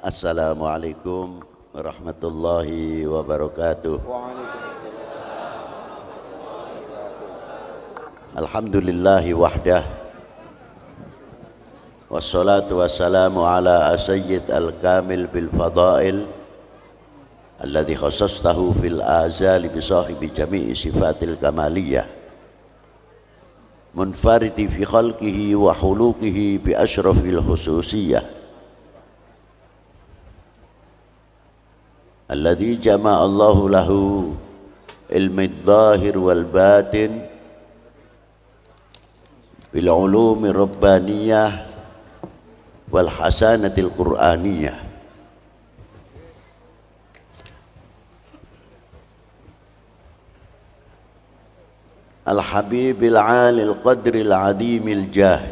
Assalamualaikum warahmatullahi wabarakatuh. Waalaikumsalam. Alhamdulillahi wahdah. Wassalatu wassalamu ala sayyid al-kamil bil fadail alladhi khassastahu fil azali bi sahibi jami'i sifatil kamaliyah munfaridi fi khalqihi wa hulukihi bi ashrafil khususiyah alladhi jama'a Allahu lahu ilmi dhahir wal batin bil ulumi rabbaniyah wal hasanatil qur'aniyah. Al habibil alil qadril adimil jah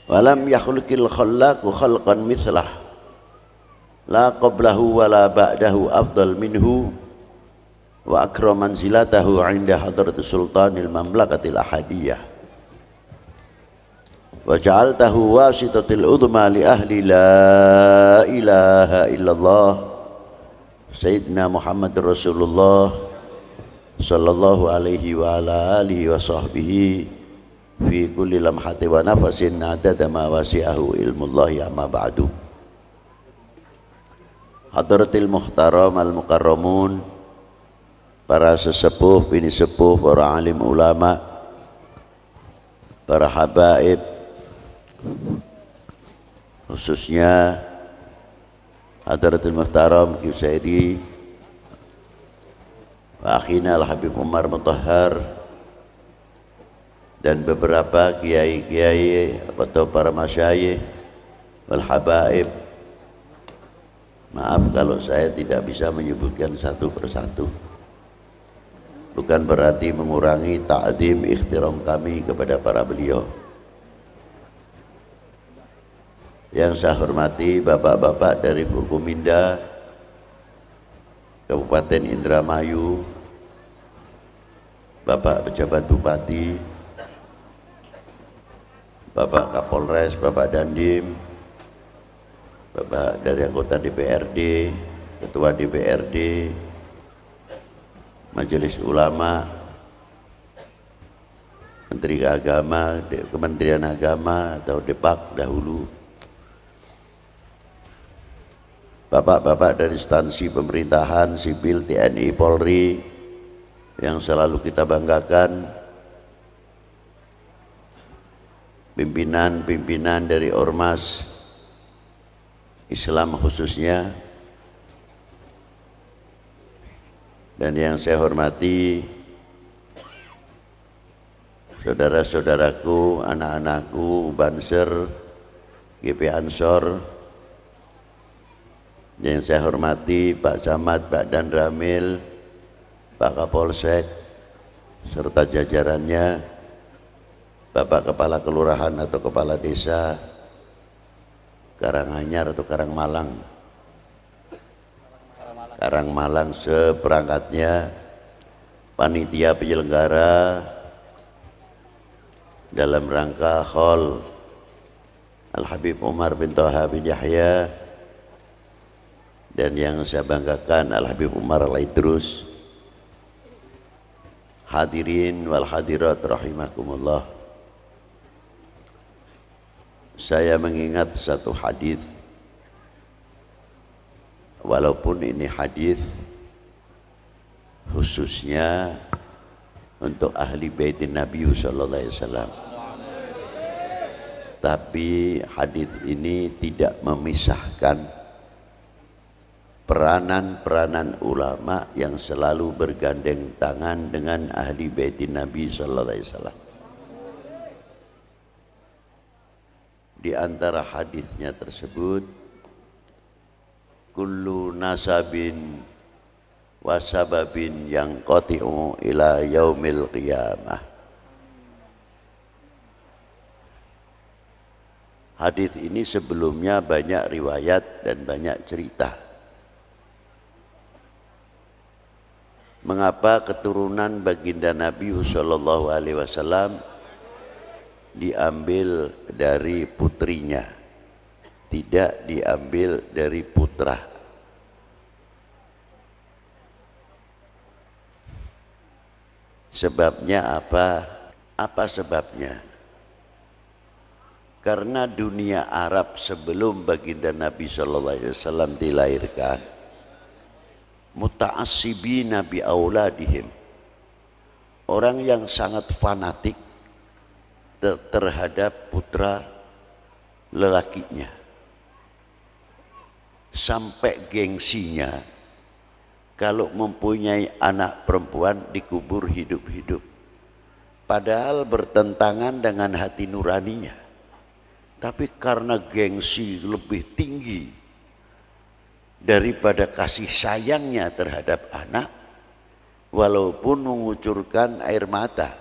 walam yakhluqil khallaqu khalqan mithlah la qablahu wa la ba'dahu afdal minhu wa akram manzilatahu 'inda hadratis sultanil mamlakatil ahadiyah wa ja'altahu wasitatil udma li ahli la ilaha illallah sayyidina Muhammadur Rasulullah sallallahu alaihi wa ala alihi wa sahbihi fi kulli lamhati wa nafasin adada ma wasi'ahu ilmullahi amma ba'du. Hadratil muhtaram al-mukarramun, para sesepuh, bini sepuh, para alim ulama, para habaib, khususnya Hadratil muhtaram Qiyusairi wa akhina al-habib Umar Mutahhar dan beberapa kiai-kiai atau para masyayikh wal habaib. Maaf kalau saya tidak bisa menyebutkan satu persatu, bukan berarti mengurangi ta'zim ikhtiram kami kepada para beliau. Yang saya hormati bapak-bapak dari Forkominda Kabupaten Indramayu, Bapak Pejabat Bupati, Bapak Kapolres, Bapak Dandim, Bapak dari anggota DPRD, Ketua DPRD, Majelis Ulama, Menteri Agama, Kementerian Agama atau Depak dahulu, Bapak-bapak dari instansi pemerintahan, sipil, TNI, Polri yang selalu kita banggakan, pimpinan-pimpinan dari ormas Islam khususnya, dan yang saya hormati saudara-saudaraku, anak-anakku, Banser, GP Ansor, yang saya hormati Pak Camat, Pak Dan Ramil, Pak Kapolsek, serta jajarannya, Bapak Kepala Kelurahan atau Kepala Desa Karanganyar atau Karangmalang seperangkatnya, panitia penyelenggara dalam rangka Haul Al-Habib Umar bin Thaha bin Yahya, dan yang saya banggakan Al-Habib Umar Al-Idrus. Hadirin wal hadirat rahimakumullah. Saya mengingat satu hadis, walaupun ini hadis khususnya untuk ahli baitin Nabi sallallahu alaihi wasallam, tapi hadis ini tidak memisahkan peranan-peranan ulama yang selalu bergandeng tangan dengan ahli baitin Nabi sallallahu alaihi wasallam. Di antara hadisnya tersebut, kullu nasabin wa sababin yang qati'u ila yaumil qiyamah. Hadis ini sebelumnya banyak riwayat dan banyak cerita. Mengapa keturunan baginda Nabi sallallahu alaihi wasallam diambil dari putrinya, tidak diambil dari putra. Sebabnya apa? Apa sebabnya? Karena dunia Arab sebelum baginda Nabi SAW dilahirkan, muta'assibina bi auladihim, orang yang sangat fanatik terhadap putra lelakinya, sampai gengsinya kalau mempunyai anak perempuan dikubur hidup-hidup, padahal bertentangan dengan hati nuraninya. Tapi karena gengsi lebih tinggi daripada kasih sayangnya terhadap anak, walaupun mengucurkan air mata,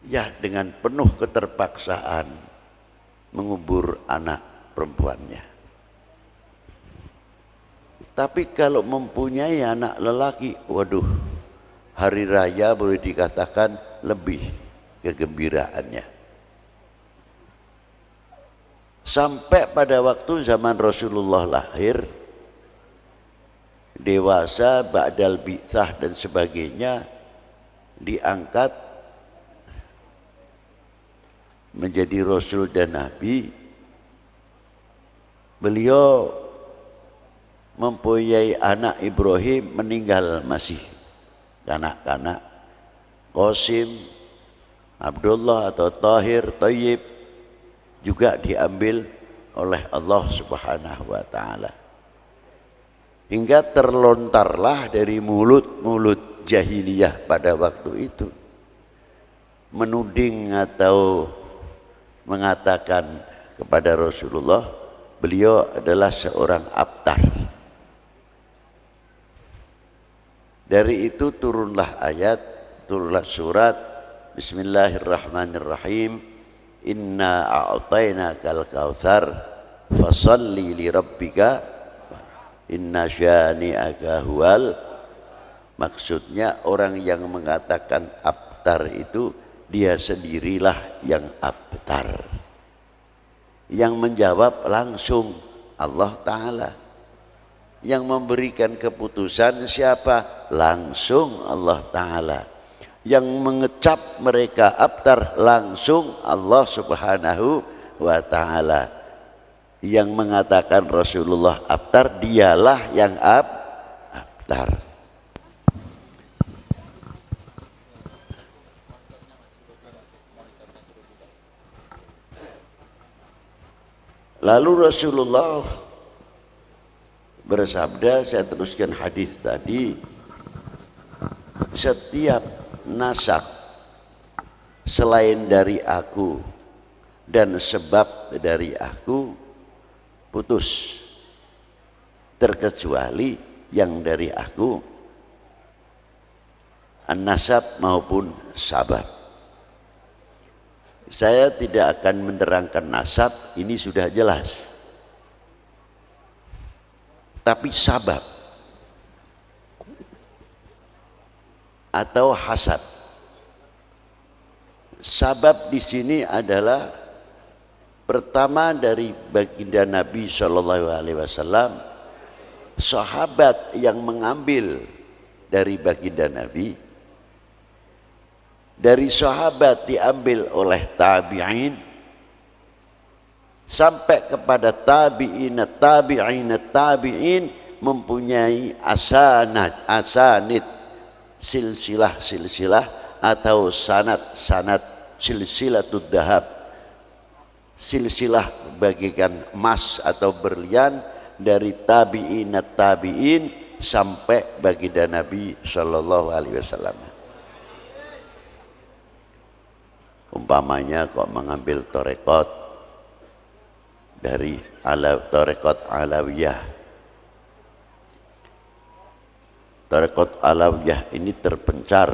ya dengan penuh keterpaksaan mengubur anak perempuannya. Tapi kalau mempunyai anak lelaki, waduh, hari raya boleh dikatakan lebih kegembiraannya. Sampai pada waktu zaman Rasulullah lahir, dewasa, ba'dal bi'tsah dan sebagainya, diangkat menjadi Rasul dan Nabi. Beliau mempunyai anak Ibrahim, meninggal masih kanak-kanak. Qasim, Abdullah atau Tahir, Thayyib juga diambil oleh Allah Subhanahu wa ta'ala. Hingga terlontarlah dari mulut-mulut jahiliyah pada waktu itu menuding atau mengatakan kepada Rasulullah, beliau adalah seorang abtar. Dari itu turunlah ayat, turunlah surat, Bismillahirrahmanirrahim, Inna a'tainakal kautsar fasalli li rabbika inna syani'aka huwal. Maksudnya orang yang mengatakan abtar itu dia sendirilah yang abtar. Yang menjawab langsung Allah Ta'ala. Yang memberikan keputusan siapa? Langsung Allah Ta'ala. Yang mengecap mereka abtar langsung Allah Subhanahu wa ta'ala. Yang mengatakan Rasulullah abtar, dialah yang abtar. Lalu Rasulullah bersabda, saya teruskan hadis tadi, setiap nasab selain dari aku dan sebab dari aku putus, terkecuali yang dari aku, an-nasab maupun sabab. Saya tidak akan menerangkan nasab, ini sudah jelas. Tapi sabab atau hasad. Sabab di sini adalah pertama dari baginda Nabi SAW, sahabat yang mengambil dari baginda Nabi, dari sahabat diambil oleh tabi'in, sampai kepada tabi'in, tabi'in mempunyai asanid, silsilah atau sanad silsilatud dahab, silsilah bagikan emas atau berlian dari tabi'in sampai baginda Nabi Shallallahu Alaihi Wasallam. Umpamanya kok mengambil torekot dari torekot Alawiyah. Tarekat Alawiyah ini terpencar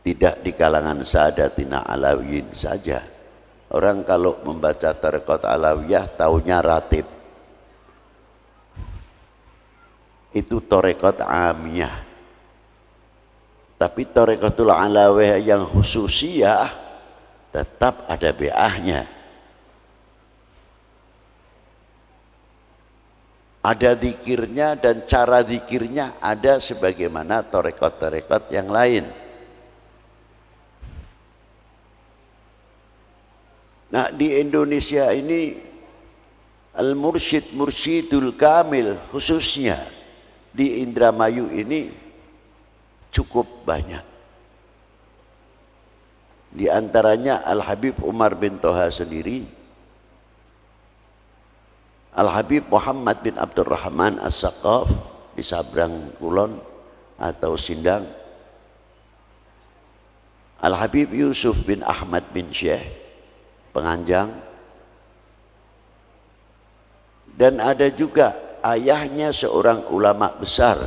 tidak di kalangan Sadatina Alawiyin saja. Orang kalau membaca tarekat Alawiyah taunya ratib. Itu tarekat Amiyah. Tapi Thariqatul Alawiyah yang khususiyah tetap ada beahnya. Ada zikirnya dan cara zikirnya ada sebagaimana thariqat-thariqat yang lain. Nah, di Indonesia ini Al-Mursyidul Kamil khususnya di Indramayu ini cukup banyak. Di antaranya Al-Habib Umar bin Toha sendiri, Al-Habib Muhammad bin Abdurrahman As-Saqaf di Sabrang Kulon atau Sindang, Al-Habib Yusuf bin Ahmad bin Syekh Penganjang, dan ada juga ayahnya seorang ulama besar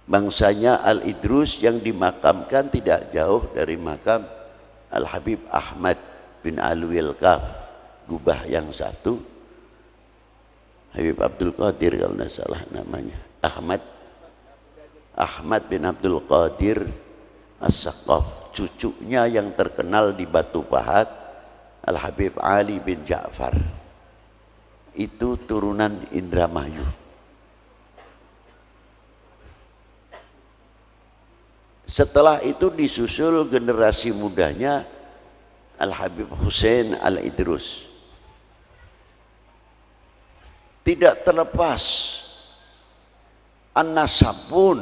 bangsanya Al-Idrus yang dimakamkan tidak jauh dari makam Al-Habib Ahmad bin Alwil Kaf, Gubah yang satu, Habib Abdul Qadir kalau tidak salah namanya, Ahmad bin Abdul Qadir As-Saqaf, cucunya yang terkenal di Batu Pahat Al-Habib Ali bin Ja'far, itu turunan Indramayu. Setelah itu disusul generasi mudanya Al-Habib Hussein Al-Idrus. Tidak terlepas an-nasab pun,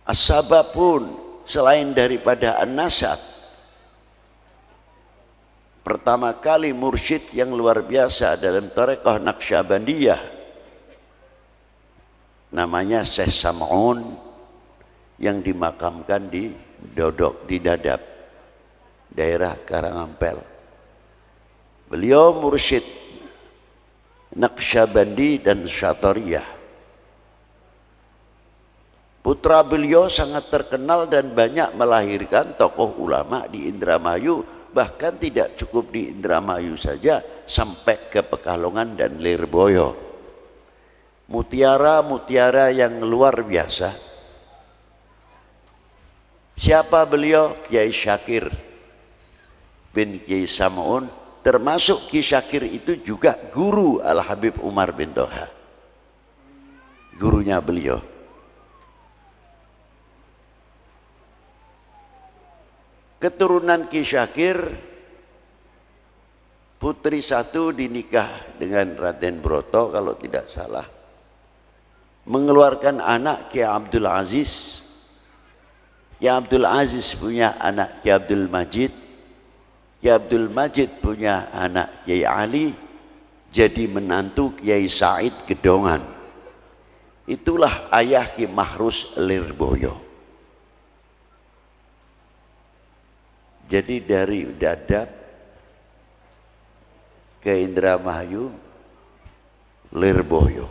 as-sabab pun, selain daripada an-nasab, pertama kali mursyid yang luar biasa dalam Thariqah Naqsyabandiyah namanya Syekh Sam'un yang dimakamkan di Dodok, di Dadap, daerah Karangampel. Beliau mursyid Naqsyabandi dan Syatariyah. Putra beliau sangat terkenal dan banyak melahirkan tokoh ulama di Indramayu, bahkan tidak cukup di Indramayu saja, sampai ke Pekalongan dan Lirboyo. Mutiara-mutiara yang luar biasa. Siapa beliau? Kiai Syakir bin Kiai Sam'un, termasuk Kiai Syakir itu juga guru Al-Habib Umar bin Toha, gurunya beliau. Keturunan Kiai Syakir, putri satu dinikah dengan Raden Broto kalau tidak salah, mengeluarkan anak Kiai Abdul Aziz. Kiai Abdul Aziz punya anak Kiai Abdul Majid, Kiai Abdul Majid punya anak Kiai Ali, jadi menantu Kiai Said Gedongan. Itulah ayah Ki Mahrus Lirboyo. Jadi dari Dadap ke Indramayu, Lirboyo.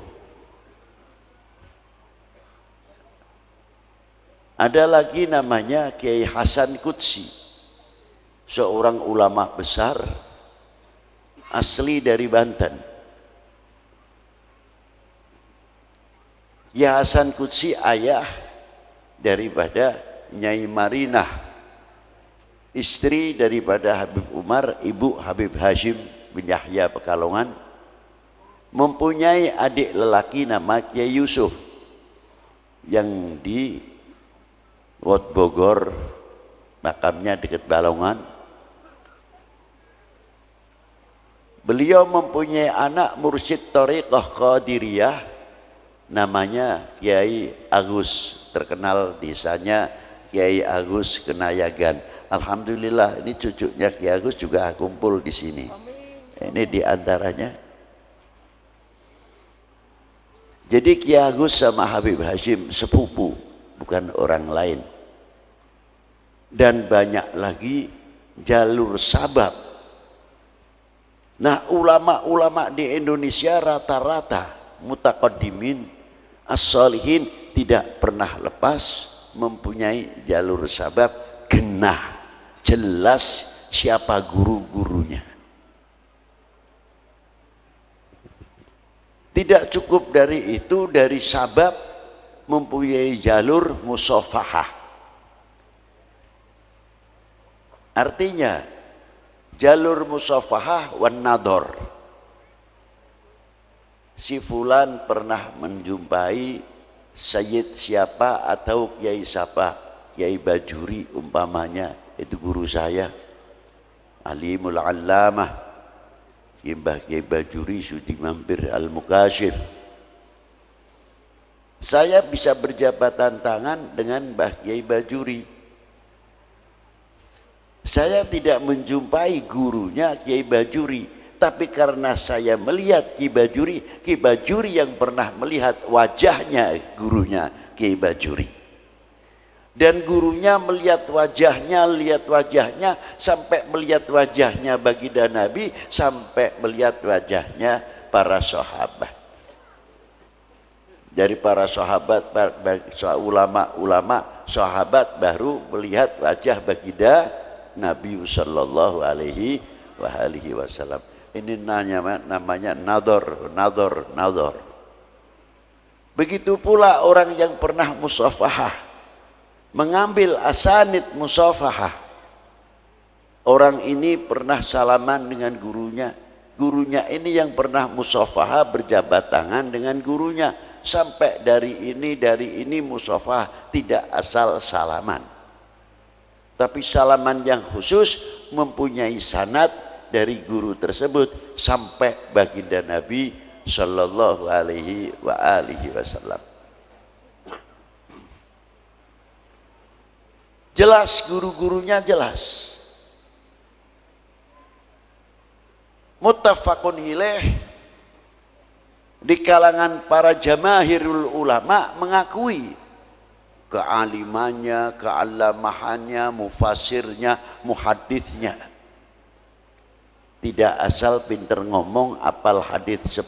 Ada lagi namanya Kiai Hasan Qudsi, seorang ulama besar asli dari Banten. Kiai Hasan Qudsi ayah daripada Nyai Marinah, istri daripada Habib Umar, ibu Habib Hashim bin Yahya Pekalongan, mempunyai adik lelaki nama Kiai Yusuf yang di Wot Bogor, makamnya dekat Balongan. Beliau mempunyai anak mursyid Thariqah Qadiriyah namanya Kiai Agus, terkenal desanya Kiai Agus Kenayagan. Alhamdulillah ini cucunya Kiai Agus juga kumpul di sini. Ini diantaranya. Jadi Kiai Agus sama Habib Hashim sepupu, bukan orang lain. Dan banyak lagi jalur sabab. Nah, ulama-ulama di Indonesia rata-rata mutaqaddimin as-salihin tidak pernah lepas mempunyai jalur sabab, genah, jelas siapa guru-gurunya. Tidak cukup dari itu, dari sabab mempunyai jalur musafahah. Artinya jalur musafahah wan nador. Si fulan pernah menjumpai sayyid siapa atau kiai siapa, Kiai Bajuri umpamanya, itu guru saya, alimul allamah Mbah Kiai Bajuri Sudi Mampir Al-Mukashif. Saya bisa berjabatan tangan dengan Mbah Kiai Bajuri. Saya tidak menjumpai gurunya Kiai Bajuri, tapi karena saya melihat Kiai Bajuri yang pernah melihat wajahnya gurunya Kiai Bajuri, dan gurunya melihat wajahnya sampai melihat wajahnya baginda Nabi, sampai melihat wajahnya para sahabat. Dari para sahabat, ulama sahabat baru melihat wajah baginda Nabi sallallahu alaihi wasallam. Ini namanya nador. Begitu pula orang yang pernah musafahah, mengambil asanid musafahah. Orang ini pernah salaman dengan gurunya. Gurunya ini yang pernah musafahah berjabat tangan dengan gurunya. Sampai dari ini musafahah, tidak asal salaman. Tapi salaman yang khusus mempunyai sanad dari guru tersebut sampai baginda Nabi sallallahu alaihi wasallam. Jelas, guru-gurunya jelas. Muttafaqun ilaih, di kalangan para jamaahirul ulama mengakui kealimannya, kealamahannya, mufasirnya, muhaditsnya. Tidak asal pinter ngomong, apal hadis 10,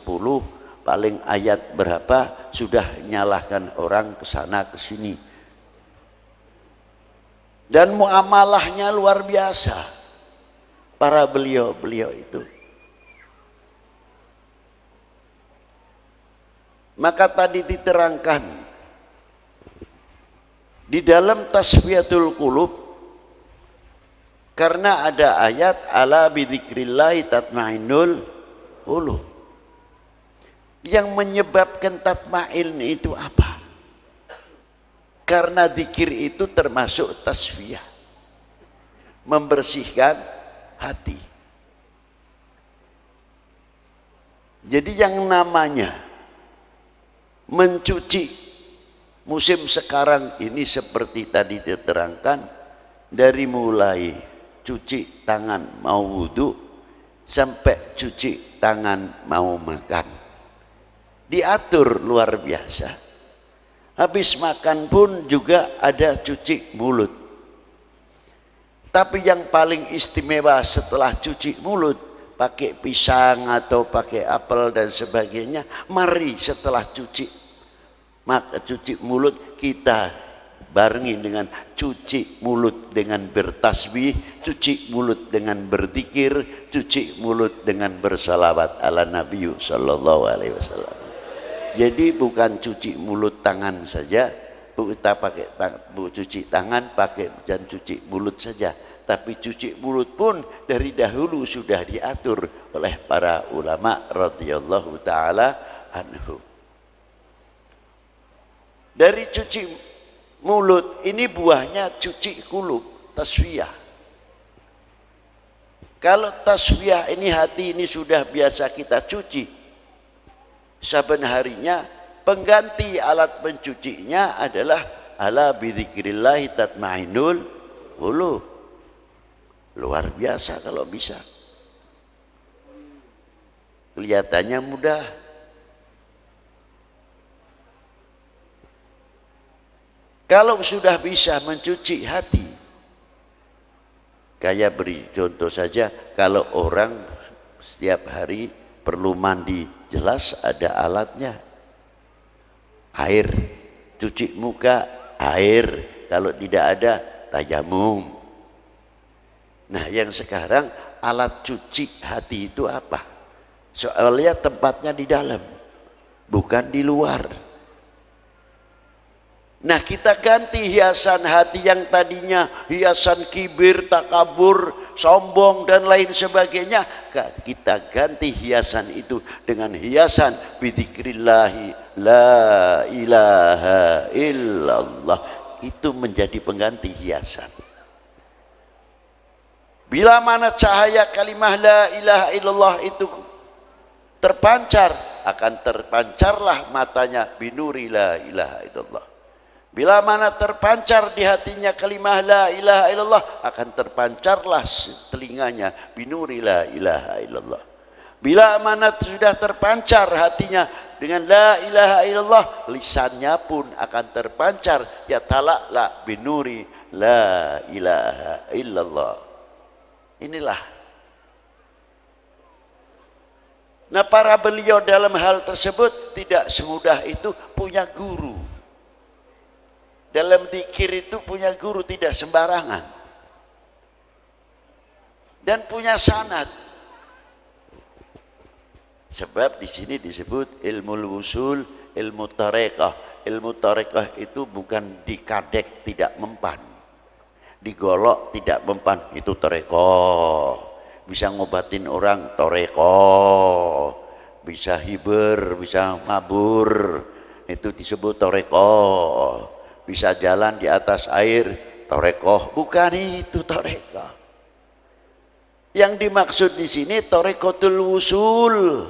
paling ayat berapa sudah nyalahkan orang ke sana ke sini. Dan muamalahnya luar biasa para beliau itu. Maka tadi diterangkan di dalam tasfiyatul qulub, karena ada ayat ala bidzikrillahi tatmainnul qulub. Yang menyebabkan tatmain itu apa? Karena zikir itu termasuk tasfiyah, membersihkan hati. Jadi yang namanya mencuci musim sekarang ini seperti tadi diterangkan, dari mulai cuci tangan mau wudhu sampai cuci tangan mau makan, diatur luar biasa. Habis makan pun juga ada cuci mulut. Tapi yang paling istimewa setelah cuci mulut, pakai pisang atau pakai apel dan sebagainya, mari setelah maka cuci mulut kita barengi dengan cuci mulut dengan bertasbih, cuci mulut dengan berzikir, cuci mulut dengan bersalawat ala Nabi sallallahu alaihi wasallam. Jadi bukan cuci mulut tangan saja, kita pakai cuci tangan pakai dan cuci mulut saja, tapi cuci mulut pun dari dahulu sudah diatur oleh para ulama radhiyallahu taala anhu. Dari cuci mulut ini buahnya cuci kulub, tasfiyah. Kalau tasfiyah ini hati ini sudah biasa kita cuci, saben harinya pengganti alat pencucinya adalah ala bidzikrillahi tatmainnul qulub. Luar biasa kalau bisa. Kelihatannya mudah. Kalau sudah bisa mencuci hati, kayak beri contoh saja, kalau orang setiap hari perlu mandi, jelas ada alatnya. Air, cuci muka, air. Kalau tidak ada, tayamum. Nah, yang sekarang alat cuci hati itu apa? Soalnya tempatnya di dalam. bukan di luar. Nah, kita ganti hiasan hati yang tadinya hiasan kibir, takabur, sombong dan lain sebagainya. Kita ganti hiasan itu dengan hiasan bidzikrillahi la ilaha illallah. Itu menjadi pengganti hiasan. Bila mana cahaya kalimah la ilaha illallah itu terpancar, akan terpancarlah matanya binuri la ilaha illallah. Bila mana terpancar di hatinya kalimah la ilaha illallah, akan terpancarlah telinganya binuri la ilaha illallah. Bila mana sudah terpancar hatinya dengan la ilaha illallah, lisannya pun akan terpancar ya talakla binuri la ilaha illallah. Inilah. Nah, para beliau dalam hal tersebut tidak semudah itu punya guru. Dalam zikir itu punya guru, tidak sembarangan. Dan punya sanad. Sebab di sini disebut ilmu wusul, ilmu tarekah. Ilmu tarekah itu bukan dikadek tidak mempan, digolok tidak mempan, itu tarekah. Bisa ngobatin orang tarekah, bisa hiber, bisa mabur, itu disebut tarekah. Bisa jalan di atas air, tarekah. Bukan itu tarekah. Yang dimaksud di sini tarekotul wusul,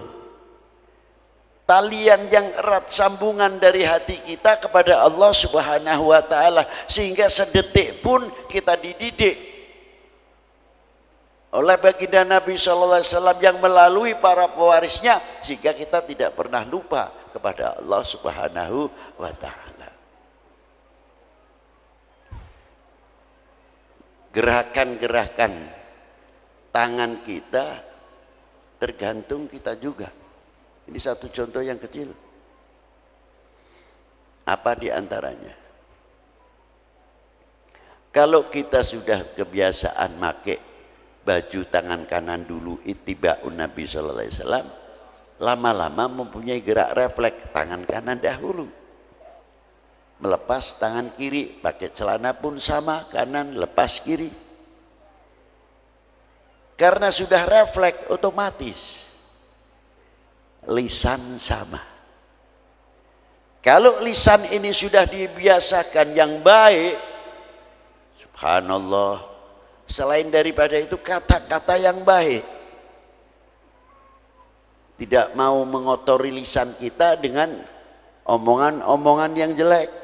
talian yang erat, sambungan dari hati kita kepada Allah Subhanahu wa ta'ala, sehingga sedetik pun kita dididik oleh baginda Nabi SAW yang melalui para pewarisnya, sehingga kita tidak pernah lupa kepada Allah Subhanahu wa ta'ala. Gerakan-gerakan tangan kita tergantung kita juga. Ini satu contoh yang kecil. Apa di antaranya? Kalau kita sudah kebiasaan pakai baju tangan kanan dulu, ittiba'un Nabi sallallahu alaihi wasallam, lama-lama mempunyai gerak refleks tangan kanan dahulu. Melepas tangan kiri, pakai celana pun sama, kanan lepas kiri. Karena sudah refleks otomatis. Lisan sama. Kalau lisan ini sudah dibiasakan yang baik, subhanallah, selain daripada itu kata-kata yang baik. Tidak mau mengotori lisan kita dengan omongan-omongan yang jelek.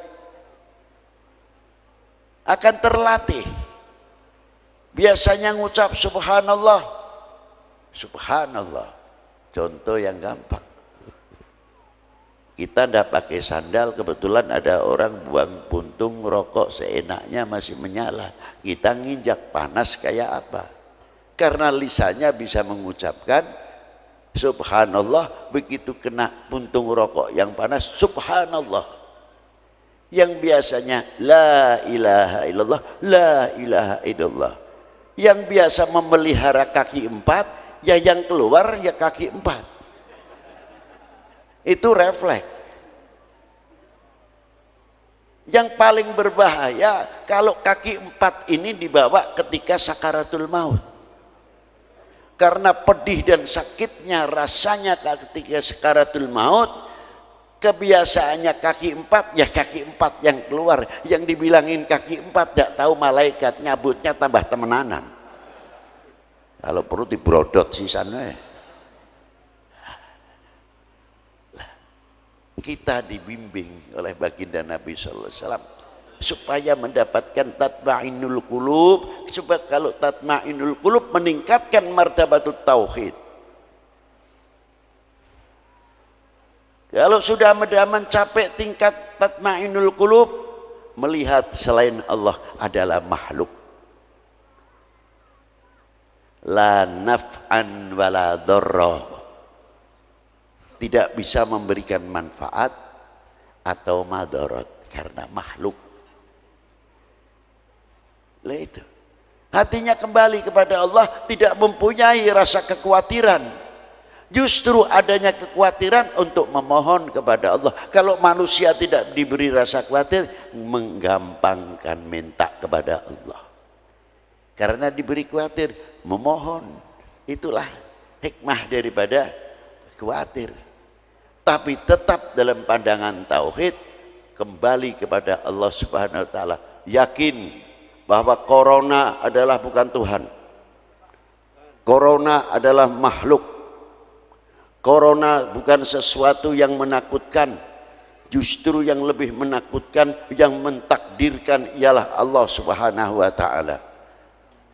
Akan terlatih. Biasanya ngucap subhanallah, subhanallah. Contoh yang gampang. Kita ndak pakai sandal, kebetulan ada orang buang puntung rokok seenaknya masih menyala. Kita nginjak panas kayak apa? Karena lisannya bisa mengucapkan subhanallah, begitu kena puntung rokok yang panas subhanallah. Yang biasanya la ilaha illallah, la ilaha illallah. Yang biasa memelihara kaki empat, ya yang keluar ya kaki empat. Itu refleks. Yang paling berbahaya kalau kaki empat ini dibawa ketika sakaratul maut. Karena pedih dan sakitnya rasanya ketika sakaratul maut, kebiasaannya kaki empat, ya kaki empat yang keluar. Yang dibilangin kaki empat, tidak tahu malaikat nyabutnya tambah temenanan. Kalau perlu dibrodot sisanya. Kita dibimbing oleh baginda Nabi SAW supaya mendapatkan tatma'inul qulub, supaya kalau tatma'inul qulub meningkatkan martabatut tauhid. Kalau sudah mencapai tingkat tatma'inul qulub, melihat selain Allah adalah makhluk, la naf'an wala dharra, tidak bisa memberikan manfaat atau madarat karena makhluk. Lah itu. Hatinya kembali kepada Allah, tidak mempunyai rasa kekhawatiran. Justru adanya kekhawatiran untuk memohon kepada Allah. Kalau manusia tidak diberi rasa khawatir, menggampangkan minta kepada Allah. Karena diberi khawatir, memohon. Itulah hikmah daripada khawatir. Tapi tetap dalam pandangan tauhid, kembali kepada Allah Subhanahu wa taala. Yakin bahwa corona adalah bukan Tuhan. Corona adalah makhluk. Corona bukan sesuatu yang menakutkan. Justru yang lebih menakutkan, yang mentakdirkan ialah Allah Subhanahu wa taala.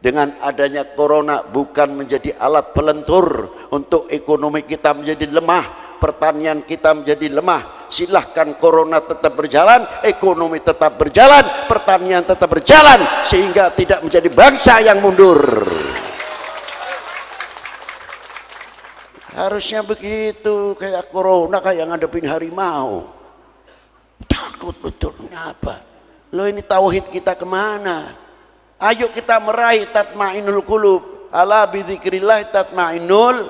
Dengan adanya corona bukan menjadi alat pelentur untuk ekonomi kita menjadi lemah, pertanian kita menjadi lemah. Silahkan corona tetap berjalan, ekonomi tetap berjalan, pertanian tetap berjalan, sehingga tidak menjadi bangsa yang mundur. Harusnya begitu, kayak corona kayak ngadepin harimau. Takut betul, kenapa? Lo ini tauhid kita kemana? Ayo kita meraih tatmainul qulub. Ala bidzikrillah tatmainul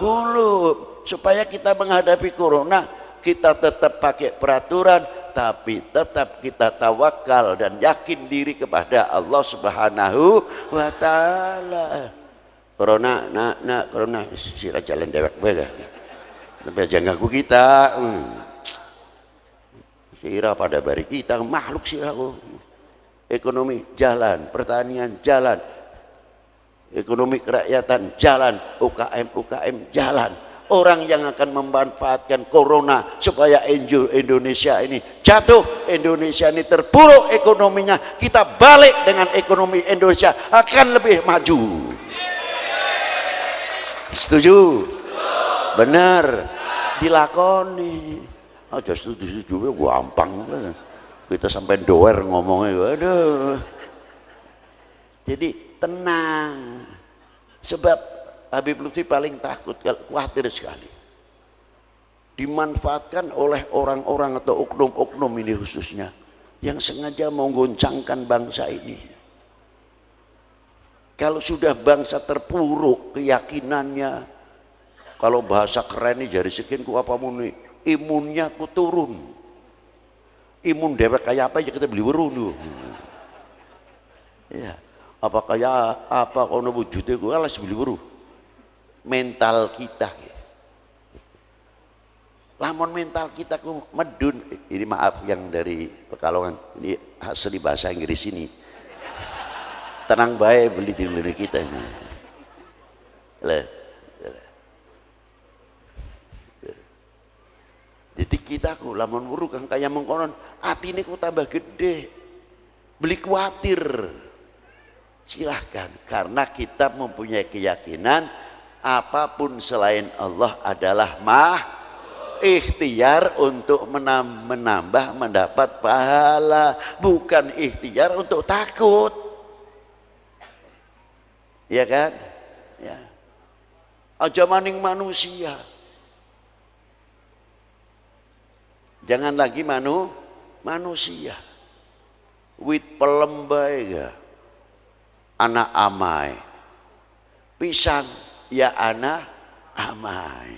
qulub. Supaya kita menghadapi corona, kita tetap pakai peraturan, tapi tetap kita tawakal dan yakin diri kepada Allah Subhanahu wa taala. Corona, corona sira jalan dewek bae. Tapi aja ganggu kita. Sira pada bari kita makhluk sira kok. Ekonomi jalan, pertanian jalan. Ekonomi kerakyatan jalan, UKM jalan. Orang yang akan memanfaatkan corona supaya Indonesia ini jatuh, Indonesia ini terpuruk ekonominya, kita balik dengan ekonomi Indonesia akan lebih maju. Setuju? Benar, dilakoni. Aja setuju gampang. Kita sampai doer ngomongnya, aduh. Jadi tenang. Sebab Habib Lutfi paling takut, khawatir sekali. Dimanfaatkan oleh orang-orang atau oknum-oknum ini khususnya, yang sengaja menggoncangkan bangsa ini. Kalau sudah bangsa terpuruk keyakinannya, kalau bahasa keren nih jari sekian ku apa muni, imunnya ku turun. Imun dewek kayak apa ya kita beli weru dulu. Ya, apa kayak apa kono wujudnya ku alas beli weru. Mental kita. Lamun mental kita ku medun, ini maaf yang dari Pekalongan, ini asli bahasa Inggris ini. Tenang baik beli di kita ini. Jadi kita ku lamun wuru kang kaya mengkonon atine ku tambah gede. Beli khawatir. Silahkan, karena kita mempunyai keyakinan apapun selain Allah adalah ikhtiar untuk menambah mendapat pahala, bukan ikhtiar untuk takut. Ya kan? Ya. Aja maning manusia. Jangan lagi manusia. Wit pelem bae ga. Anak amai. Pisang ya anak amai.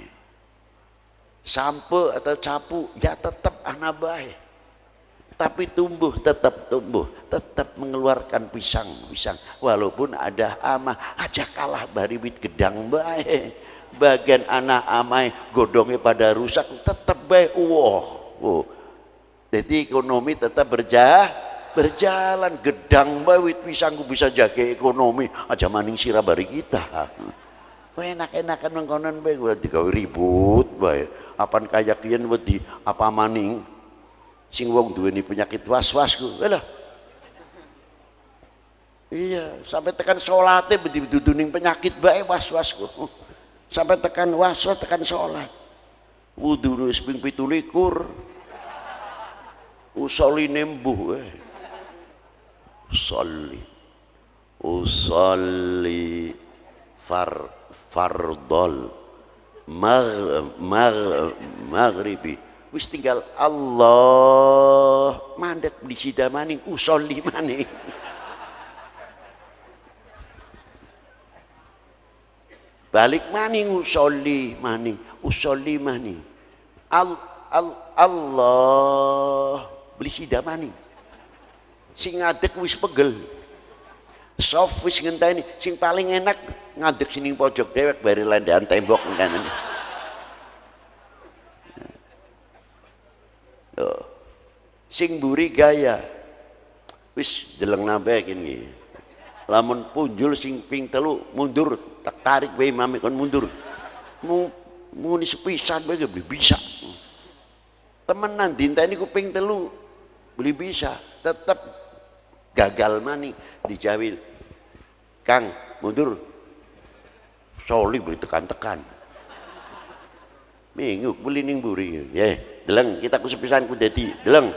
Sampe atau capu ya tetap anak bae. Tapi tumbuh, tetap mengeluarkan pisang walaupun ada amah aja kalah bari wit gedang bae. Bagian anak amai godongnya pada rusak tetap bae. Jadi ekonomi tetap berjalan gedang bae wit pisangku bisa jaga ekonomi aja maning sira bari kita. Enak-enakan mengkonon bae gua digawe ribut bae. Apan kaya kian wedi apa maning sing wong duweni penyakit was-was ku. Lah. Iya, sampai tekan salate beduduning penyakit bae was-was ku. Sampai tekan was-was tekan salat. Wudu wis ping 17. Usoli nembuh usalli fardol maghribi wis tinggal Allah mandek di sida maning usolli maning. balik maning usolli maning Allah beli sida maning sing ngadeg wis pegel soft wis ngenteni sing paling enak ngadeg sini pojok dewek bari landakan tembok kanan. Sing buri gaya wis deleng nambah kene lamun punjul sing ping telu mundur tak tarik bae mami kon mundur muni sepisan bae beli bisa temenan dinteni ku ping telu beli bisa tetep gagal mani dijawil Kang mundur soli beli tekan-tekan minggu beli ning buri ya deleng kita ku sepisan ku dadi deleng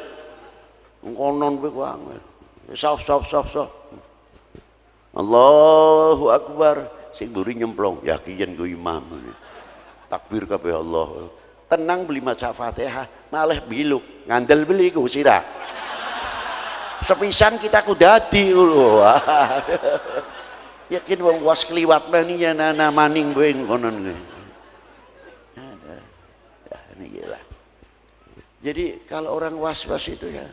ngonon kowe kuwi sof Allahu Akbar sing buri nyemplung yakin go imam takbir kabeh Allah tenang beli maca Fatihah malah biluk ngandel beli ku sira sepisan kita ku dadi lho yakin wong was kliwat mani ya nana maning kowe ngonon ini gila. Jadi kalau orang was-was itu ya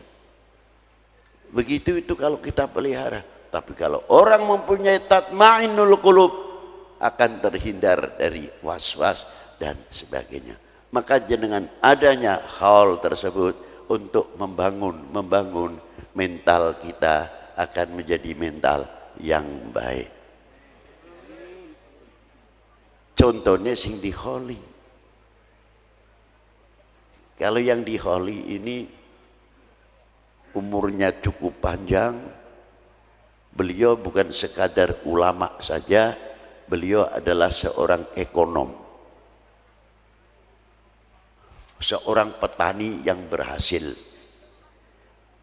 begitu itu kalau kita pelihara. Tapi kalau orang mempunyai tatma'innul qulub akan terhindar dari was-was dan sebagainya. Maka dengan adanya hal tersebut untuk membangun mental kita akan menjadi mental yang baik. Contohnya sing di kholi. Kalau yang di kholi ini umurnya cukup panjang, beliau bukan sekadar ulama saja, beliau adalah seorang ekonom, seorang petani yang berhasil.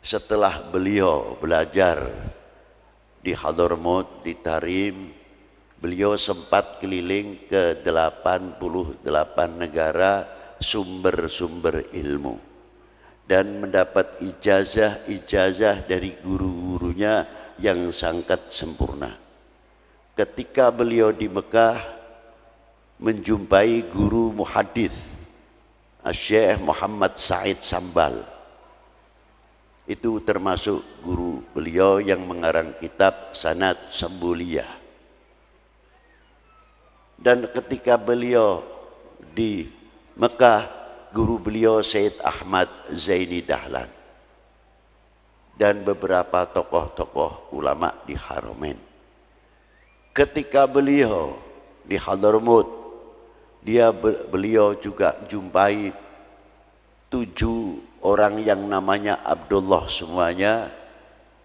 Setelah beliau belajar di Hadramaut, di Tarim, beliau sempat keliling ke 88 negara sumber-sumber ilmu dan mendapat ijazah dari guru-gurunya yang sangat sempurna. Ketika beliau di Mekah menjumpai guru muhadis Syekh Muhammad Said Sambal, itu termasuk guru beliau yang mengarang kitab Sanad Sambuliyah. Dan ketika beliau di Mekah, guru beliau Said Ahmad Zaini Dahlan dan beberapa tokoh-tokoh ulama di Haramain. Ketika beliau di Hadramaut, beliau juga jumpai 7 orang yang namanya Abdullah semuanya,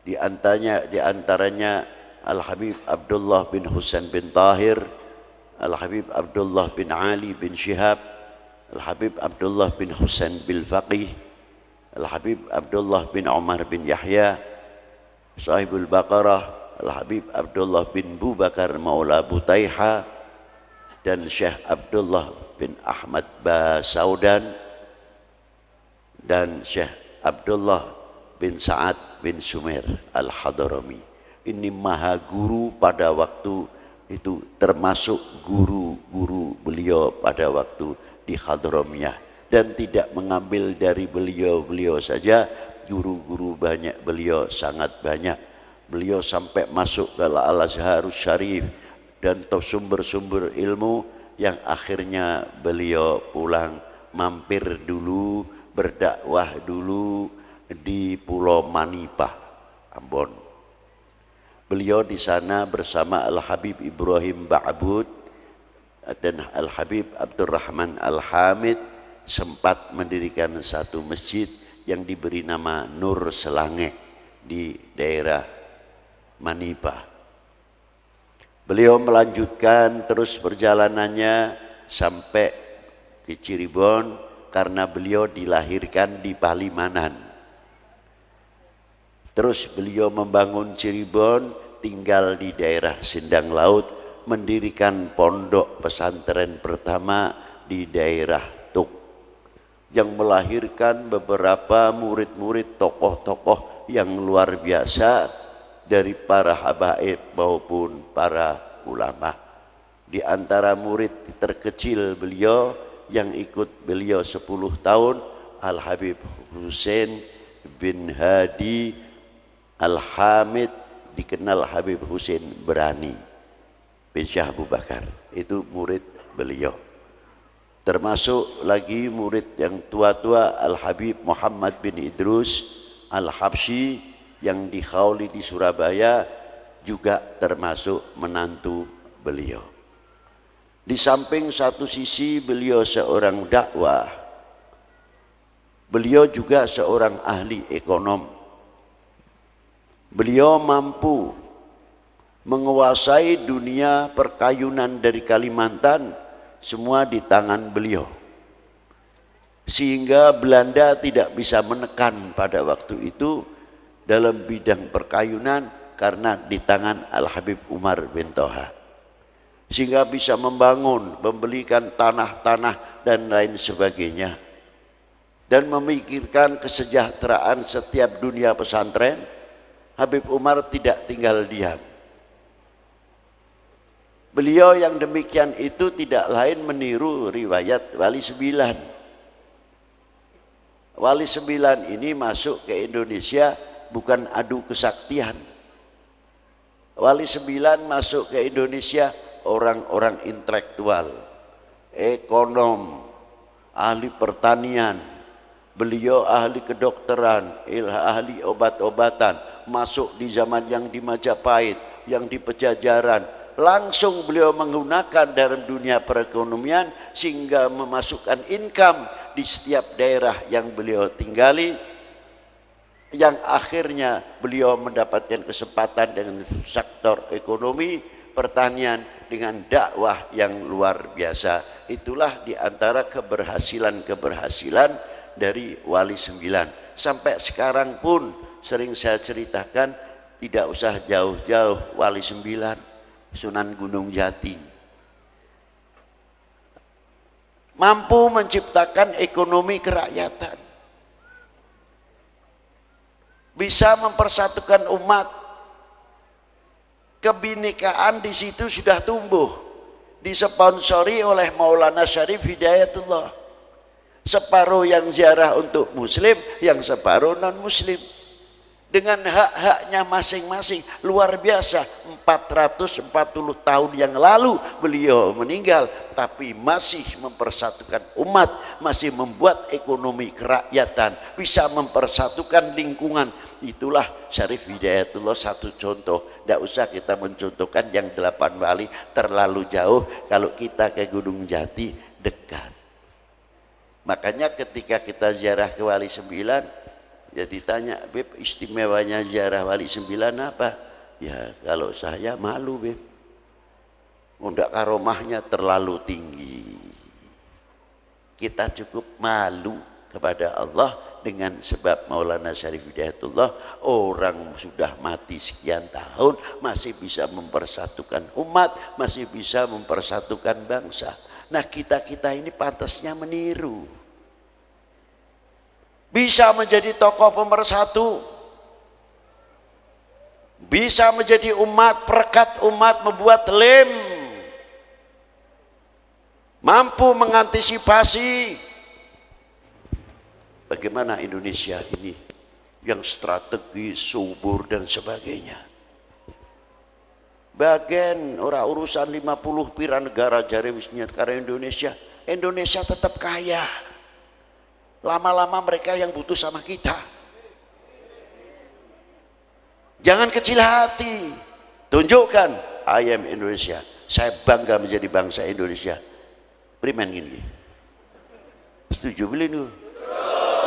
di antaranya Al-Habib Abdullah bin Husain bin Tahir, Al-Habib Abdullah bin Ali bin Syihab, Al-Habib Abdullah bin Husain bin Faqih, Al-Habib Abdullah bin Umar bin Yahya, Sahibul Baqarah, Al-Habib Abdullah bin Bubakar Maula Butaiha, dan Syekh Abdullah bin Ahmad Basaudan, dan Syekh Abdullah bin Sa'ad bin Sumer Al-Hadrami. Ini maha guru pada waktu itu, termasuk guru-guru beliau pada waktu di Hadramiyah, dan tidak mengambil dari beliau saja, guru-guru banyak beliau, sangat banyak. Beliau sampai masuk ke Al-Azharus Syarif dan sumber-sumber ilmu yang akhirnya beliau pulang mampir dulu, berdakwah dulu di Pulau Manipah, Ambon. Beliau di sana bersama Al-Habib Ibrahim Ba'bud dan Al-Habib Abdurrahman Al-Hamid sempat mendirikan satu masjid yang diberi nama Nur Selange di daerah Manipah. Beliau melanjutkan terus perjalanannya sampai ke Cirebon karena beliau dilahirkan di Palimanan. Terus beliau membangun Cirebon, tinggal di daerah Sindang Laut, mendirikan pondok pesantren pertama di daerah Tuk yang melahirkan beberapa murid-murid tokoh-tokoh yang luar biasa dari para habaib maupun para ulama. Di antara murid terkecil beliau yang ikut beliau 10 tahun, Al-Habib Husain bin Hadi Al-Hamid, dikenal Habib Husain Berani bin Syah Abu Bakar, itu murid beliau. Termasuk lagi murid yang tua-tua, Al-Habib Muhammad bin Idrus Al-Habsyi yang dikhauli di Surabaya, juga termasuk menantu beliau. Di samping satu sisi beliau seorang dakwah, beliau juga seorang ahli ekonom. Beliau mampu menguasai dunia perkayunan dari Kalimantan, semua di tangan beliau. Sehingga Belanda tidak bisa menekan pada waktu itu dalam bidang perkayunan karena di tangan Al-Habib Umar bin Toha. Sehingga bisa membangun, membelikan tanah-tanah dan lain sebagainya. Dan memikirkan kesejahteraan setiap dunia pesantren, Habib Umar tidak tinggal diam. Beliau yang demikian itu tidak lain meniru riwayat Wali Sembilan. Wali Sembilan ini masuk ke Indonesia bukan adu kesaktian. Wali Sembilan masuk ke Indonesia orang-orang intelektual, ekonom, ahli pertanian, beliau ahli kedokteran, ahli obat-obatan, masuk di zaman yang di Majapahit, yang di Pejajaran. Langsung beliau menggunakan dalam dunia perekonomian sehingga memasukkan income di setiap daerah yang beliau tinggali, yang akhirnya beliau mendapatkan kesempatan dengan sektor ekonomi pertanian dengan dakwah yang luar biasa. Itulah diantara keberhasilan-keberhasilan dari Wali Sembilan. Sampai sekarang pun sering saya ceritakan, tidak usah jauh-jauh, Wali Sembilan Sunan Gunung Jati mampu menciptakan ekonomi kerakyatan, bisa mempersatukan umat. Kebinekaan di situ sudah tumbuh, disponsori oleh Maulana Syarif Hidayatullah. Separuh yang ziarah untuk muslim, yang separuh non muslim, dengan hak-haknya masing-masing. Luar biasa, 440 tahun yang lalu beliau meninggal, tapi masih mempersatukan umat, masih membuat ekonomi kerakyatan, bisa mempersatukan lingkungan. Itulah Syarif Hidayatullah, satu contoh. Tidak usah kita mencontohkan yang 8 wali, terlalu jauh. Kalau kita ke Gunung Jati dekat. Makanya ketika kita ziarah ke Wali Sembilan, ya ditanya, Beb, istimewanya ziarah Wali Sembilan apa? Ya kalau saya malu, Beb, undak karomahnya terlalu tinggi. Kita cukup malu kepada Allah dengan sebab Maulana Syarif Hidayatullah, orang sudah mati sekian tahun masih bisa mempersatukan umat, masih bisa mempersatukan bangsa. Nah kita-kita ini pantasnya meniru, bisa menjadi tokoh pemersatu, bisa menjadi umat, perekat umat, membuat lem, mampu mengantisipasi bagaimana Indonesia ini yang strategis, subur dan sebagainya. Bagian orang urusan 50 pira negara jare wis niat karo Indonesia, Indonesia tetap kaya. Lama-lama mereka yang butuh sama kita. Jangan kecil hati, tunjukkan I am Indonesia, saya bangga menjadi bangsa Indonesia. Primen gini, setuju beli nu?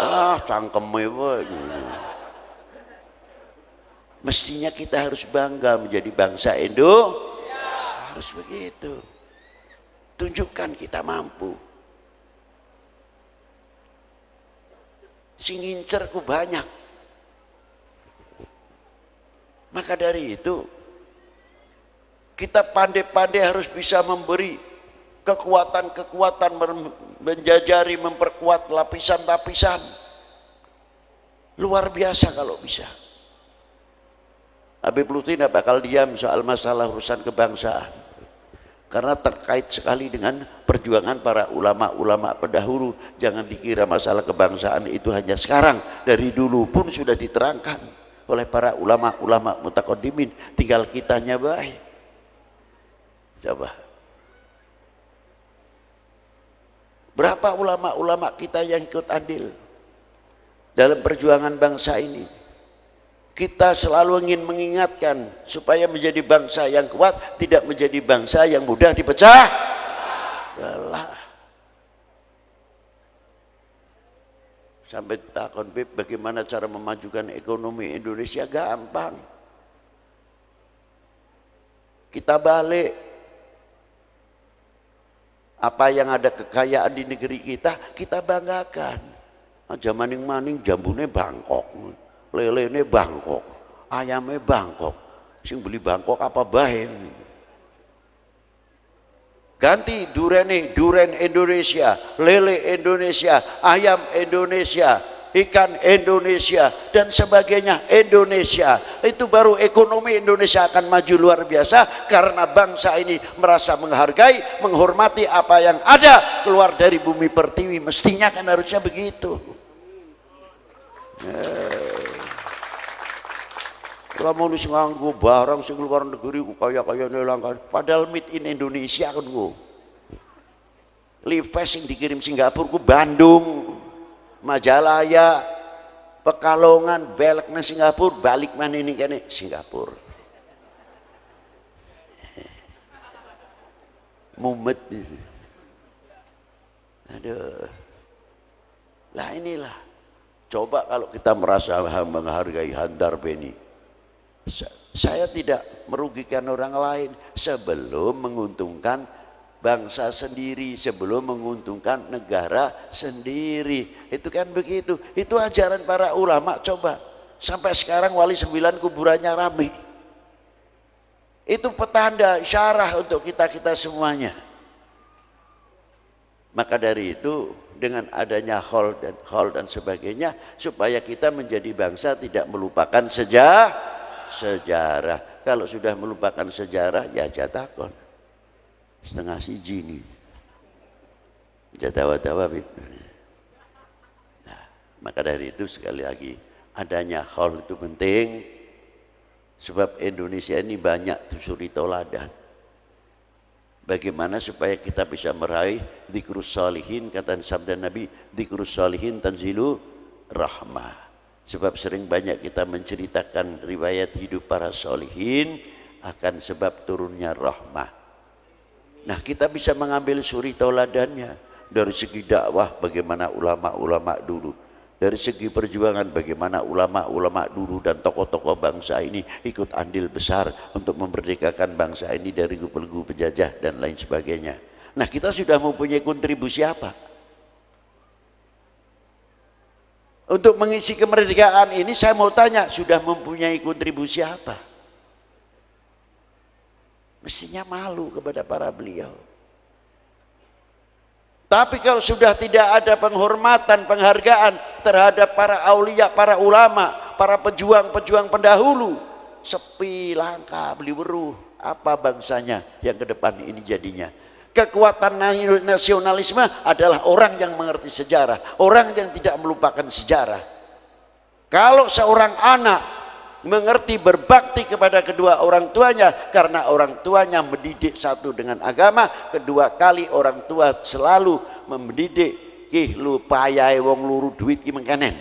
Ah, cangkeme wae. Mestinya kita harus bangga menjadi bangsa Indo. Harus begitu. Tunjukkan kita mampu. Sing ngincerku banyak. Maka dari itu kita pandai-pandai harus bisa memberi kekuatan-kekuatan, menjajari, memperkuat lapisan-lapisan. Luar biasa kalau bisa. Habib Luti tidak bakal diam soal masalah urusan kebangsaan. karena terkait sekali dengan perjuangan para ulama-ulama pendahulu. Jangan dikira masalah kebangsaan itu hanya sekarang, dari dulu pun sudah diterangkan oleh para ulama-ulama mutaqaddimin, tinggal kitanya baik. Coba berapa ulama-ulama kita yang ikut andil dalam perjuangan bangsa ini. Kita selalu ingin mengingatkan supaya menjadi bangsa yang kuat, tidak menjadi bangsa yang mudah dipecah belah. Sampai takon, Beb, bagaimana cara memajukan ekonomi Indonesia? Gampang. Kita balik. Apa yang ada kekayaan di negeri kita, kita banggakan. Aja maning-maning jambune Bangkok, lelene Bangkok, ayamnya Bangkok. Sing beli Bangkok apa bae? Ganti durene, duren Indonesia, lele Indonesia, ayam Indonesia, ikan Indonesia dan sebagainya Indonesia. Itu baru ekonomi Indonesia akan maju luar biasa, karena bangsa ini merasa menghargai, menghormati apa yang ada keluar dari bumi pertiwi. Mestinya kan harusnya begitu. Kalau mau nganggo barang sing luar negeri kaya nelangkan, padahal made in Indonesia kan gua. Levi's yang dikirim Singapura ku Bandung, Majalaya, Pekalongan, belek nang Singapura, balik mana ini kene Singapura. Mumet. Aduh. Lah inilah. Coba kalau kita merasa menghargai Handar Beni. Saya tidak merugikan orang lain sebelum menguntungkan bangsa sendiri, sebelum menguntungkan negara sendiri. Itu kan begitu. Itu ajaran para ulama. Coba sampai sekarang Wali 9 kuburannya rame. Itu petanda, syarah untuk kita semuanya. Maka dari itu, dengan adanya hall dan sebagainya, supaya kita menjadi bangsa tidak melupakan sejarah. Kalau sudah melupakan sejarah, ya jatakon setengah siji nih jatawa-tawa. Nah, maka dari itu sekali lagi, adanya hall itu penting, sebab Indonesia ini banyak suri toladan. Bagaimana supaya kita bisa meraih dzikrus shalihin, kata sabda Nabi, dzikrus shalihin tanzilu rahmah. Sebab sering banyak kita menceritakan riwayat hidup para sholihin, akan sebab turunnya rahmah. Nah, kita bisa mengambil suri tauladannya dari segi dakwah, bagaimana ulama-ulama dulu, dari segi perjuangan bagaimana ulama-ulama dulu dan tokoh-tokoh bangsa ini ikut andil besar untuk memerdekakan bangsa ini dari belenggu penjajah dan lain sebagainya. Nah, kita sudah mempunyai kontribusi apa untuk mengisi kemerdekaan ini? Saya mau tanya, sudah mempunyai kontribusi apa? Mestinya malu kepada para beliau. Tapi kalau sudah tidak ada penghormatan, penghargaan terhadap para aulia, para ulama, para pejuang-pejuang pendahulu, sepi, langka, beli weruh, apa bangsanya yang ke depan ini jadinya? Kekuatan nasionalisme adalah orang yang mengerti sejarah, orang yang tidak melupakan sejarah. Kalau seorang anak mengerti berbakti kepada kedua orang tuanya, karena orang tuanya mendidik satu dengan agama, kedua kali orang tua selalu mendidik ih lu payahe wong luru duit ki mengkenen,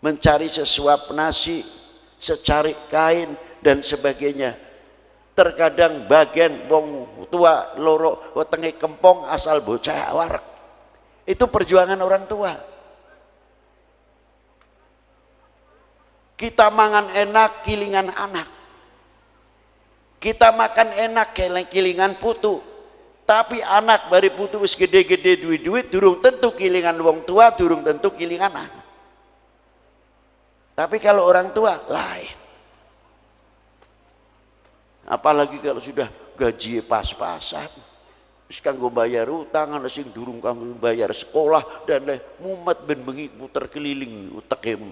mencari sesuap nasi, secari kain dan sebagainya. Terkadang bagian wong tua loro wetenge kempong asal bocah warak. Itu perjuangan orang tua. Kita mangan enak kilingan anak, kita makan enak kilingan putu, tapi anak bari putu wis gede-gede duit-duit, durung tentu kilingan wong tua, durung tentu kilingan anak. Tapi kalau orang tua lain, apalagi kalau sudah gaji pas-pasan, wis kanggo bayar utang, ana sing durung kanggo bayar sekolah dan mumet ben bengi puter keliling utekem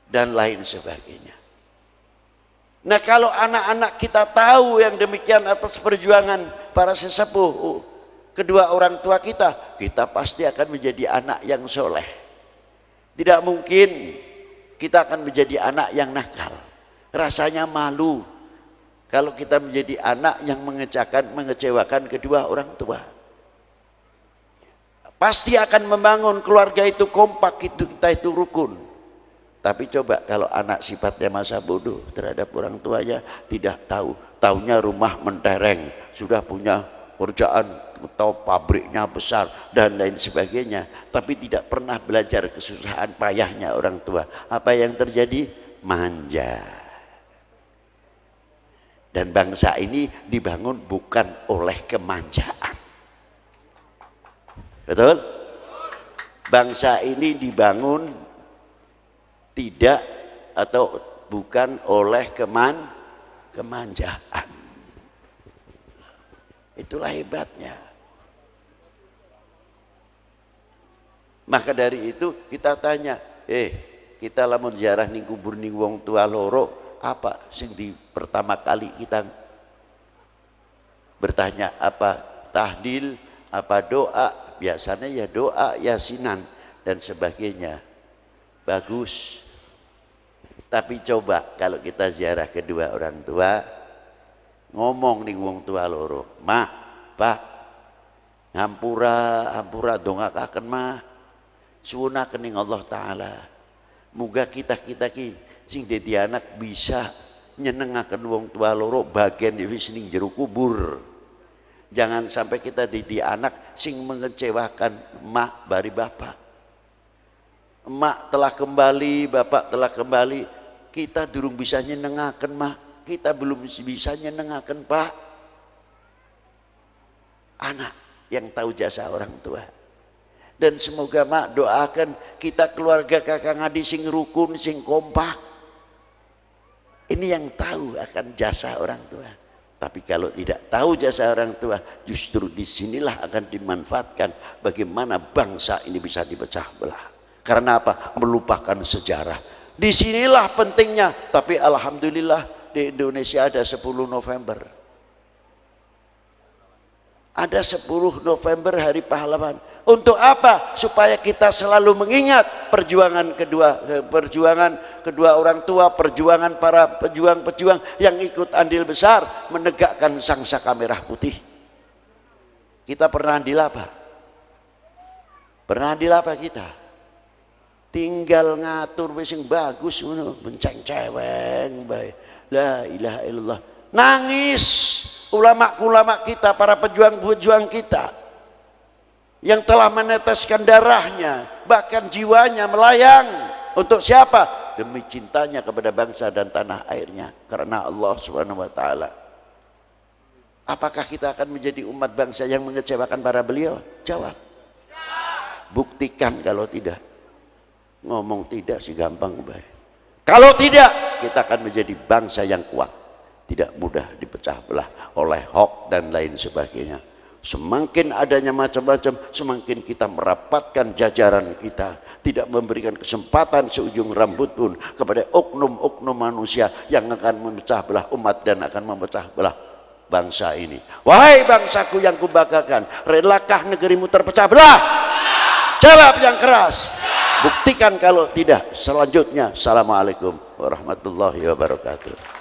dan lain sebagainya. Nah, kalau anak-anak kita tahu yang demikian atas perjuangan para sesepuh kedua orang tua kita, kita pasti akan menjadi anak yang soleh. Tidak mungkin kita akan menjadi anak yang nakal. Rasanya malu kalau kita menjadi anak yang mengecewakan kedua orang tua. Pasti akan membangun keluarga itu kompak, kita itu rukun. Tapi coba kalau anak sifatnya masa bodoh terhadap orang tuanya, tidak tahu, taunya rumah mentereng, sudah punya kerjaan atau pabriknya besar dan lain sebagainya, tapi tidak pernah belajar kesusahan payahnya orang tua. Apa yang terjadi? Manja. Dan bangsa ini dibangun bukan oleh kemanjaan. Betul? Bangsa ini dibangun tidak atau bukan oleh kemanjaan. Itulah hebatnya. Maka dari itu kita tanya, kita lamun ziarah ning kubur ning wong tua loro, apa sing di pertama kali kita bertanya? Apa tahlil, apa doa? Biasanya ya doa, yasinan dan sebagainya. Bagus. Tapi coba kalau kita ziarah kedua orang tua, ngomong ning wong tua loro, "Mak, Pak, hampura dongakaken Mak. Suwunaken ning Allah taala. Muga kita ki sing dadi anak bisa nyenengaken wong tua loro bagian wis ning jero kubur. Jangan sampai kita dadi anak sing mengecewakan mak bari bapak. Emak telah kembali, bapak telah kembali, kita durung bisa nyenengaken mak, kita belum bisa nyenengaken pak." Anak yang tahu jasa orang tua. Dan semoga mak doakan kita keluarga kakang adi sing rukun, sing kompak. Ini yang tahu akan jasa orang tua. Tapi kalau tidak tahu jasa orang tua, justru disinilah akan dimanfaatkan bagaimana bangsa ini bisa dipecah belah. Karena apa? Melupakan sejarah. Disinilah pentingnya. Tapi alhamdulillah di Indonesia ada 10 November. Ada 10 November Hari Pahlawan. Untuk apa? Supaya kita selalu mengingat perjuangan kedua orang tua, perjuangan para pejuang-pejuang yang ikut andil besar menegakkan sangsaka merah putih. Kita pernah andil apa? Pernah andil apa kita? Tinggal ngatur wis sing bagus ngono, menceng-ceweng bae. La ilaha illallah. Nangis ulama-ulama kita, para pejuang-pejuang kita yang telah meneteskan darahnya, bahkan jiwanya melayang. Untuk siapa? Demi cintanya kepada bangsa dan tanah airnya, karena Allah Subhanahu wa taala. Apakah kita akan menjadi umat bangsa yang mengecewakan para beliau? Jawab. Buktikan kalau tidak. Ngomong tidak sih gampang baik. Kalau tidak, kita akan menjadi bangsa yang kuat, tidak mudah dipecah belah oleh hoax dan lain sebagainya. Semakin adanya macam-macam, semakin kita merapatkan jajaran kita, tidak memberikan kesempatan seujung rambut pun kepada oknum-oknum manusia yang akan memecah belah umat dan akan memecah belah bangsa ini. Wahai bangsaku yang kubanggakan, relakah negerimu terpecah belah? Jawab yang keras. Buktikan kalau tidak. Selanjutnya, assalamualaikum warahmatullahi wabarakatuh.